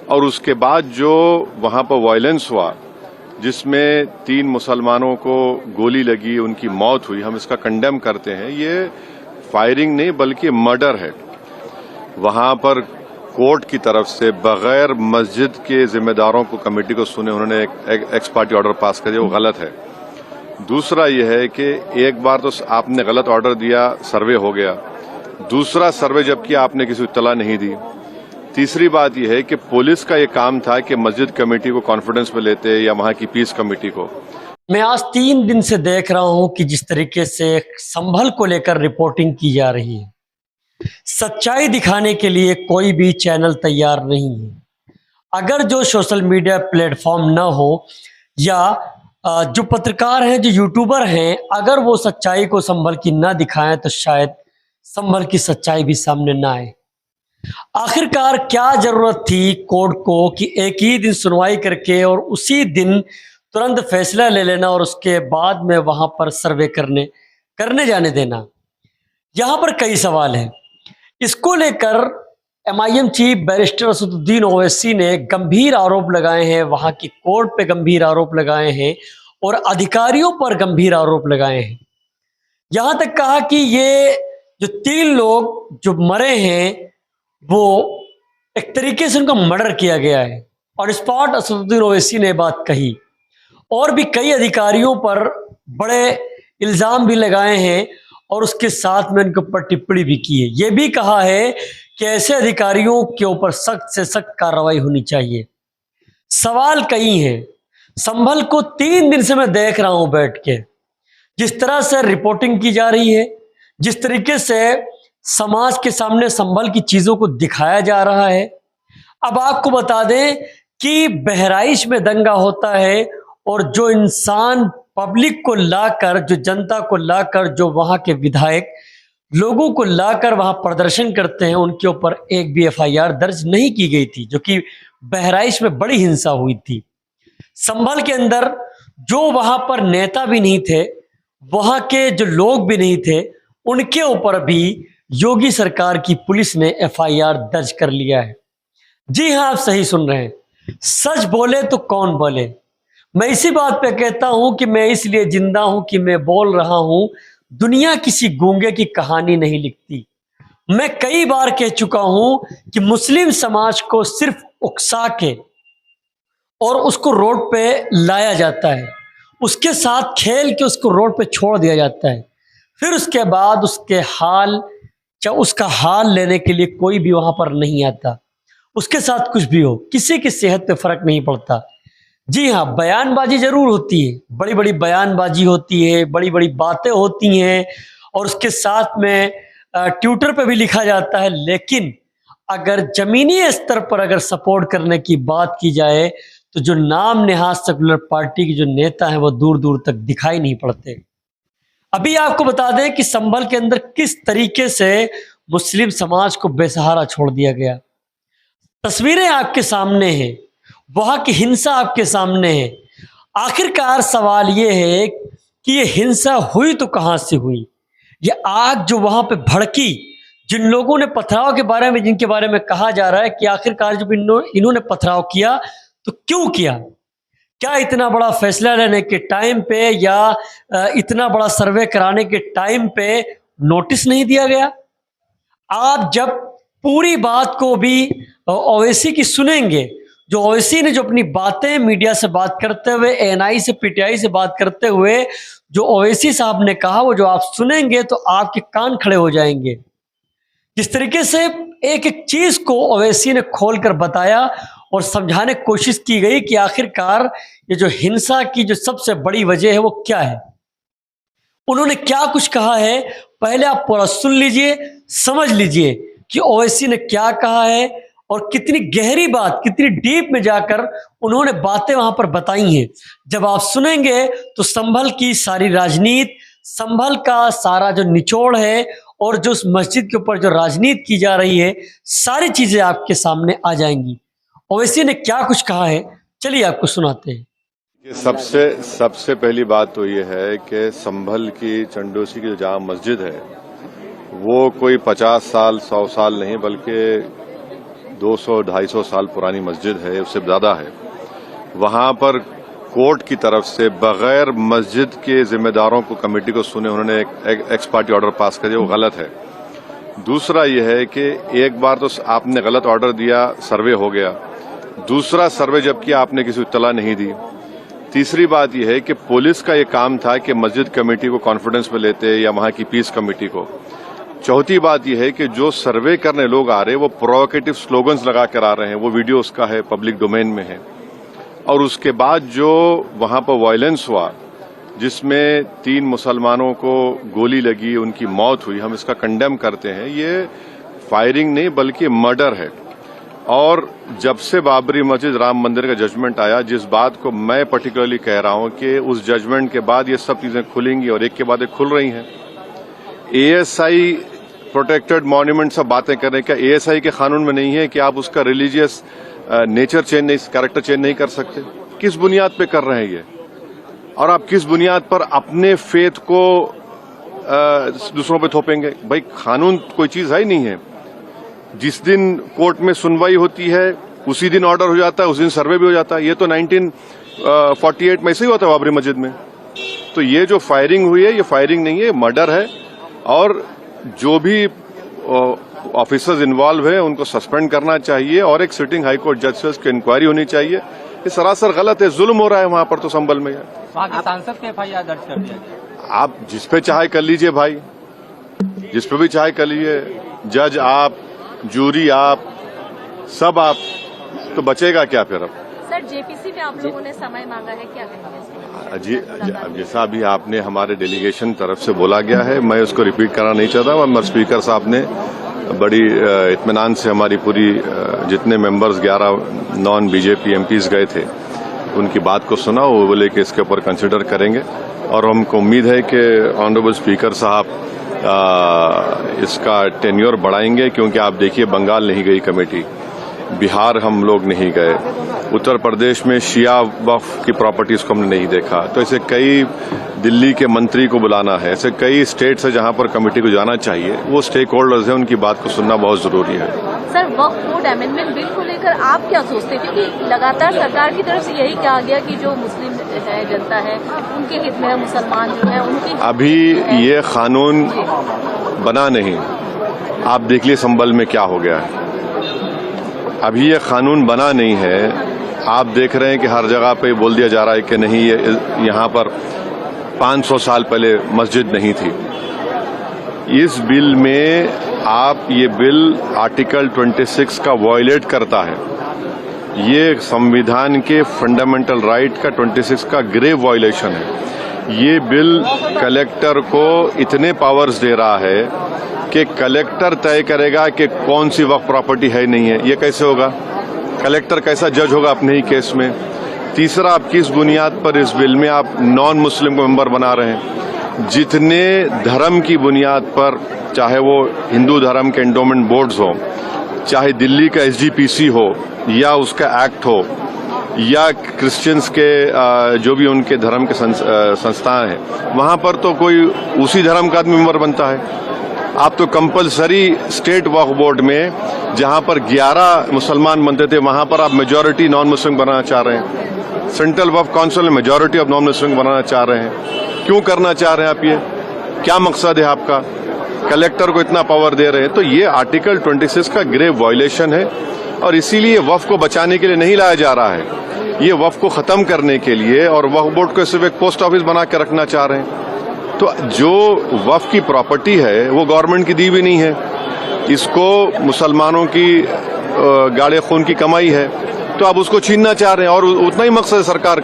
और उसके बाद जो वहां पर वायलेंस हुआ, जिसमें 3 मुसलमानों को गोली लगी, उनकी मौत हुई, हम इसका कंडेम करते हैं। ये फायरिंग नहीं बल्कि मर्डर है। वहां पर कोर्ट की तरफ से बगैर मस्जिद के जिम्मेदारों को, कमेटी को सुने उन्होंने एक एक्स पार्टी ऑर्डर पास कर दिया, वो गलत है। दूसरा यह है कि एक बार तो आपने गलत ऑर्डर दिया, सर्वे हो गया। दूसरा सर्वे जब किया आपने किसी को इत्तला नहीं दी। तीसरी बात यह है कि पुलिस का ये काम था कि मस्जिद कमेटी को कॉन्फिडेंस में लेते या वहां की पीस कमेटी को। मैं आज 3 दिन से देख रहा हूं कि जिस तरीके से संभल को लेकर रिपोर्टिंग की जा रही है, सच्चाई दिखाने के लिए कोई भी चैनल तैयार नहीं है। अगर जो सोशल मीडिया प्लेटफॉर्म ना हो या जो पत्रकार हैं, जो यूट्यूबर हैं, अगर वो सच्चाई को संभल की ना दिखाएं तो शायद संभल की सच्चाई भी सामने ना आए। आखिरकार क्या जरूरत थी कोर्ट को कि एक ही दिन सुनवाई करके और उसी दिन तुरंत फैसला ले लेना और उसके बाद में वहां पर सर्वे करने जाने देना? यहां पर कई सवाल हैं। इसको लेकर MIM chief barrister Asaduddin Owaisi ने गंभीर आरोप लगाए हैं, वहां की कोर्ट पे गंभीर आरोप लगाए हैं और अधिकारियों पर गंभीर आरोप लगाए हैं। यहां तक कहा कि ये जो 3 लोग जो मरे हैं वो एक तरीके से उनका मर्डर किया गया है। और स्पॉट असदुद्दीन ओवैसी ने बात कही और भी कई अधिकारियों पर बड़े इल्जाम भी लगाए हैं और उसके साथ में उनके ऊपर टिप्पणी भी की है। यह भी कहा है कि ऐसे अधिकारियों के ऊपर सख्त से सख्त कार्रवाई होनी चाहिए। सवाल कई हैं। संभल को 3 दिन से मैं देख रहा हूं बैठ के, जिस तरह से रिपोर्टिंग की जा रही है, जिस तरीके से समाज के सामने संभल की चीजों को दिखाया जा रहा है। अब आपको बता दें कि बहराइच में दंगा होता है और जो इंसान पब्लिक को लाकर, जो जनता को लाकर, जो वहां के विधायक लोगों को लाकर वहां प्रदर्शन करते हैं, उनके ऊपर एक भी FIR दर्ज नहीं की गई थी, जो कि बहराइच में बड़ी हिंसा हुई थी। संभल के अंदर जो वहां पर नेता भी नहीं थे, वहां के जो लोग भी नहीं थे, उनके ऊपर भी योगी सरकार की पुलिस ने FIR दर्ज कर लिया है। जी हां, आप सही सुन रहे हैं। सच बोले तो कौन बोले। मैं इसी बात पे कहता हूं कि मैं इसलिए जिंदा हूं कि मैं बोल रहा हूं। दुनिया किसी गूंगे की कहानी नहीं लिखती। मैं कई बार कह चुका हूं कि मुस्लिम समाज को सिर्फ उकसा के और उसको रोड पे लाया जाता है, उसके साथ खेल के उसको रोड पे छोड़ दिया जाता है। फिर उसके बाद उसका हाल लेने के लिए कोई भी वहां पर नहीं आता। उसके साथ कुछ भी हो, किसी की सेहत पे फर्क नहीं पड़ता। जी हाँ, बयानबाजी जरूर होती है, बड़ी बड़ी बयानबाजी होती है, बड़ी बड़ी बातें होती हैं और उसके साथ में ट्विटर पे भी लिखा जाता है। लेकिन अगर जमीनी स्तर पर अगर सपोर्ट करने की बात की जाए तो जो नाम नेहाद सेकुलर पार्टी के जो नेता हैं वो दूर दूर तक दिखाई नहीं पड़ते। अभी आपको बता दें कि संभल के अंदर किस तरीके से मुस्लिम समाज को बेसहारा छोड़ दिया गया। तस्वीरें आपके सामने हैं, वहां की हिंसा आपके सामने है। आखिरकार सवाल ये है कि ये हिंसा हुई तो कहां से हुई? ये आग जो वहां पे भड़की, जिन लोगों ने पथराव के बारे में, जिनके बारे में कहा जा रहा है कि आखिरकार जब इन्होंने पथराव किया तो क्यों किया? क्या इतना बड़ा फैसला लेने के टाइम पे या इतना बड़ा सर्वे कराने के टाइम पे नोटिस नहीं दिया गया? आप जब पूरी बात को भी ओवैसी की सुनेंगे, जो ओवैसी ने जो अपनी बातें मीडिया से बात करते हुए, ANI से, PTI से बात करते हुए जो ओवैसी साहब ने कहा, वो जो आप सुनेंगे तो आपके कान खड़े हो जाएंगे। जिस तरीके से एक एक चीज को ओवैसी ने खोलकर बताया और समझाने की कोशिश की गई कि आखिरकार ये जो हिंसा की जो सबसे बड़ी वजह है वो क्या है, उन्होंने क्या कुछ कहा है। पहले आप पूरा सुन लीजिए, समझ लीजिए कि ओवैसी ने क्या कहा है और कितनी गहरी बात, कितनी डीप में जाकर उन्होंने बातें वहां पर बताई हैं। जब आप सुनेंगे तो संभल की सारी राजनीति, संभल का सारा जो निचोड़ है और जो उस मस्जिद के ऊपर जो राजनीति की जा रही है, सारी चीजें आपके सामने आ जाएंगी। ओवैसी ने क्या कुछ कहा है, चलिए आपको सुनाते हैं। सबसे पहली बात तो ये है कि संभल की चंडोसी की जो जामा मस्जिद है वो कोई 50 साल 100 साल नहीं बल्कि 200-250 साल पुरानी मस्जिद है, उससे ज़्यादा है। वहाँ पर कोर्ट की तरफ से बगैर मस्जिद के जिम्मेदारों को, कमेटी को सुने उन्होंने एक एक्स पार्टी ऑर्डर पास कर दिया, वो गलत है। दूसरा ये है कि एक बार तो आपने गलत ऑर्डर दिया, सर्वे हो गया, दूसरा सर्वे जब किया आपने किसी को इत्तला नहीं दी। तीसरी बात यह है कि पुलिस का ये काम था कि मस्जिद कमेटी को कॉन्फिडेंस में लेते या वहां की पीस कमेटी को। चौथी बात यह है कि जो सर्वे करने लोग आ रहे हैं वो प्रोवोकेटिव स्लोगन्स लगा कर आ रहे हैं, वो वीडियो उसका है, पब्लिक डोमेन में है। और उसके बाद जो वहां पर वायलेंस हुआ जिसमें 3 मुसलमानों को गोली लगी, उनकी मौत हुई, हम इसका कंडेम करते हैं। ये फायरिंग नहीं बल्कि मर्डर है। और जब से बाबरी मस्जिद राम मंदिर का जजमेंट आया, जिस बात को मैं पर्टिकुलरली कह रहा हूं कि उस जजमेंट के बाद ये सब चीजें खुलेंगी और एक के बाद एक खुल रही हैं। एएसआई प्रोटेक्टेड मॉन्यूमेंट सब बातें कर रहे हैं, क्या एएसआई के कानून में नहीं है कि आप उसका रिलीजियस नेचर चेंज नहीं, कैरेक्टर चेंज नहीं कर सकते? किस बुनियाद पे कर रहे हैं ये? और आप किस बुनियाद पर अपने फेथ को दूसरों पे थोपेंगे? भाई कानून कोई चीज है ही नहीं है। जिस दिन कोर्ट में सुनवाई होती है उसी दिन ऑर्डर हो जाता है, उस दिन सर्वे भी हो जाता है। ये तो 1948 में ऐसे ही होता है बाबरी मस्जिद में। तो ये जो फायरिंग हुई है ये फायरिंग नहीं है, मर्डर है। और जो भी ऑफिसर्स इन्वॉल्व है उनको सस्पेंड करना चाहिए और एक सिटिंग हाईकोर्ट जज से उसकी इंक्वायरी होनी चाहिए। ये सरासर गलत है, जुल्म हो रहा है वहां पर तो संभल में। वहाँ के सांसद पे FIR दर्ज कर दिया गया। आप जिस पे चाहे कर लीजिए भाई, जिस पे भी चाहे कर लीजिए, जज आप, जूरी आप, सब आप, तो बचेगा क्या फिर? अब सर जेपीसी में आप लोगों ने समय मांगा है, क्या कहेंगे? जी, जैसा अभी आपने हमारे डेलीगेशन तरफ से बोला गया है, मैं उसको रिपीट करना नहीं चाहता। मगर स्पीकर साहब ने बड़ी इत्मीनान से हमारी पूरी जितने मेंबर्स 11 नॉन बीजेपी एमपीज गए थे उनकी बात को सुना। वो बोले कि इसके ऊपर कंसिडर करेंगे और हमको उम्मीद है कि ऑनरेबल स्पीकर साहब इसका टेन्योर बढ़ाएंगे। क्योंकि आप देखिए बंगाल नहीं गई कमेटी, बिहार हम लोग नहीं गए, उत्तर प्रदेश में शिया वक्फ की प्रॉपर्टीज को हमने नहीं देखा। तो ऐसे कई, दिल्ली के मंत्री को बुलाना है, ऐसे कई स्टेट्स है जहां पर कमेटी को जाना चाहिए। वो स्टेक होल्डर्स हैं, उनकी बात को सुनना बहुत जरूरी है। सर वक्फ बोर्ड अमेंडमेंट बिल को लेकर आप क्या सोचते हैं? क्योंकि लगातार सरकार की तरफ से यही कहा गया कि जो मुस्लिम है, जनता है, उनके हित में है, मुसलमान जो है उनके अभी ये कानून बना नहीं। आप देख लिए संभल में क्या हो गया है। अभी ये कानून बना नहीं है। आप देख रहे हैं कि हर जगह पे बोल दिया जा रहा है कि नहीं, ये यहाँ पर 500 साल पहले मस्जिद नहीं थी। इस बिल में आप, ये बिल आर्टिकल 26 का वायलेट करता है। ये संविधान के फंडामेंटल राइट का 26 का ग्रेव वायलेशन है। ये बिल कलेक्टर को इतने पावर्स दे रहा है कि कलेक्टर तय करेगा कि कौन सी वक्फ प्रॉपर्टी है नहीं है। ये कैसे होगा? कलेक्टर कैसा जज होगा अपने ही केस में? तीसरा, आप किस बुनियाद पर इस बिल में आप नॉन मुस्लिम को मेंबर बना रहे हैं? जितने धर्म की बुनियाद पर, चाहे वो हिंदू धर्म के एंडोमेंट बोर्ड्स हो, चाहे दिल्ली का SGPC हो या उसका एक्ट हो, या क्रिश्चियंस के जो भी उनके धर्म के संस्थाएं हैं, वहां पर तो कोई उसी धर्म का आदमी मेंबर बनता है। आप तो कंपलसरी स्टेट वक्फ बोर्ड में जहां पर 11 मुसलमान बनते थे, वहां पर आप मेजॉरिटी नॉन मुस्लिम बनाना चाह रहे हैं। सेंट्रल वक्फ काउंसिल में मेजॉरिटी ऑफ नॉन मुस्लिम बनाना चाह रहे हैं। क्यों करना चाह रहे हैं आप? ये क्या मकसद है आपका? कलेक्टर को इतना पावर दे रहे हैं। तो ये आर्टिकल 26 का ग्रेव वायलेशन है और इसीलिए वक्फ को बचाने के लिए नहीं लाया जा रहा है। ये वक्फ को खत्म करने के लिए, और वक्फ बोर्ड को सिर्फ एक पोस्ट ऑफिस बना के रखना चाह रहे हैं। तो जो वक्फ की प्रॉपर्टी है वो गवर्नमेंट की दी भी नहीं है, इसको मुसलमानों की गाड़े खून की कमाई है, तो आप उसको छीनना चाह रहे हैं। और उतना ही मकसद है सरकार का।